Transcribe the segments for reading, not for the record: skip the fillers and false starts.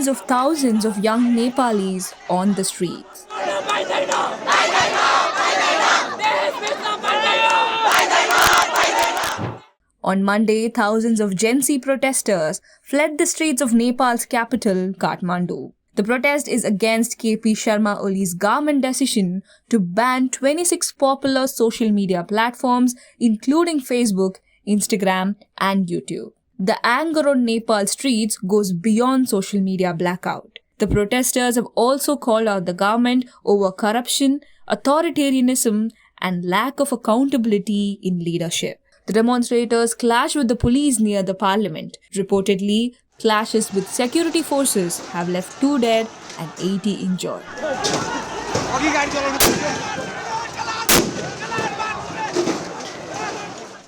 images of thousands of young Nepalis on the streets. On Monday, thousands of Gen Z protesters fled the streets of Nepal's capital, Kathmandu. The protest is against KP Sharma Oli's government decision to ban 26 popular social media platforms, including Facebook, Instagram, and YouTube. The anger on Nepal streets goes beyond social media blackout. The protesters have also called out the government over corruption, authoritarianism, and lack of accountability in leadership. The demonstrators clashed with the police near the parliament. Reportedly, clashes with security forces have left 2 dead and 80 injured.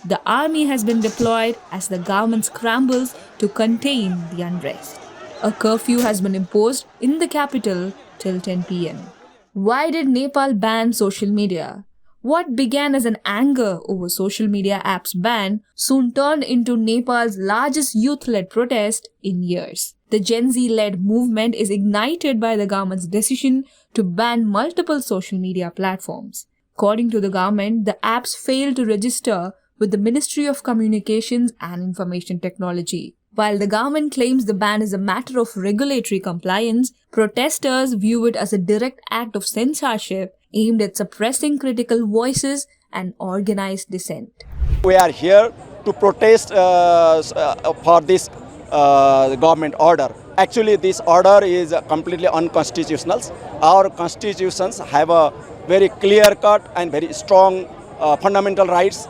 The army has been deployed as the government scrambles to contain the unrest. A curfew has been imposed in the capital till 10 p.m. Why did Nepal ban social media? What began as an anger over social media apps ban soon turned into Nepal's largest youth-led protest in years. The Gen Z-led movement is ignited by the government's decision to ban multiple social media platforms. According to the government, the apps failed to register with the Ministry of Communications and Information Technology. While the government claims the ban is a matter of regulatory compliance, protesters view it as a direct act of censorship aimed at suppressing critical voices and organized dissent. We are here to protest for this government order. Actually, this order is completely unconstitutional. Our constitutions have a very clear-cut and very strong fundamental rights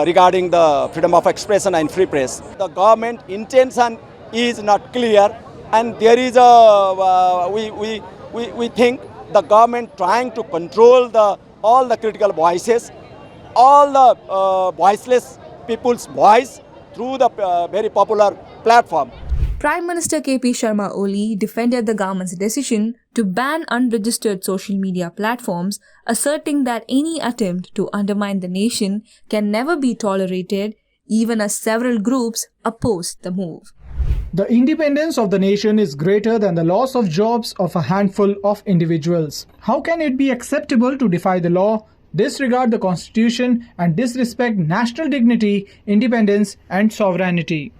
regarding the freedom of expression and free press. The government intention is not clear, and there is a we think the government trying to control all the critical voices, all the voiceless people's voice through the very popular platform. Prime Minister KP Sharma Oli defended the government's decision to ban unregistered social media platforms, asserting that any attempt to undermine the nation can never be tolerated, even as several groups opposed the move. The independence of the nation is greater than the loss of jobs of a handful of individuals. How can it be acceptable to defy the law, disregard the constitution, and disrespect national dignity, independence, and sovereignty?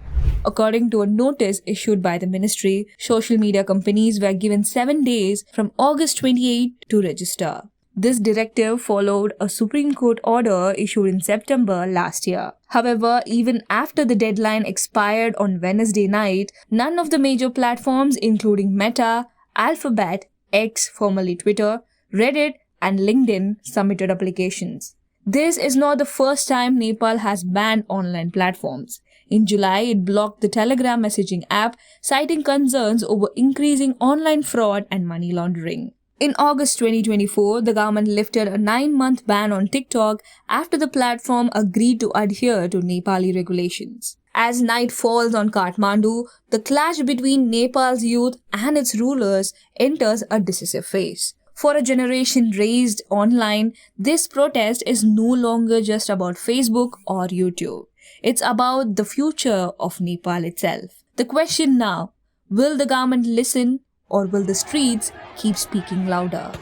According to a notice issued by the ministry, social media companies were given 7 days from August 28 to register. This directive followed a Supreme Court order issued in September last year. However, even after the deadline expired on Wednesday night, none of the major platforms including Meta, Alphabet, X formerly Twitter, Reddit and LinkedIn submitted applications. This is not the first time Nepal has banned online platforms. In July, it blocked the Telegram messaging app, citing concerns over increasing online fraud and money laundering. In August 2024, the government lifted a 9-month ban on TikTok after the platform agreed to adhere to Nepali regulations. As night falls on Kathmandu, the clash between Nepal's youth and its rulers enters a decisive phase. For a generation raised online, this protest is no longer just about Facebook or YouTube. It's about the future of Nepal itself. The question now, will the government listen or will the streets keep speaking louder?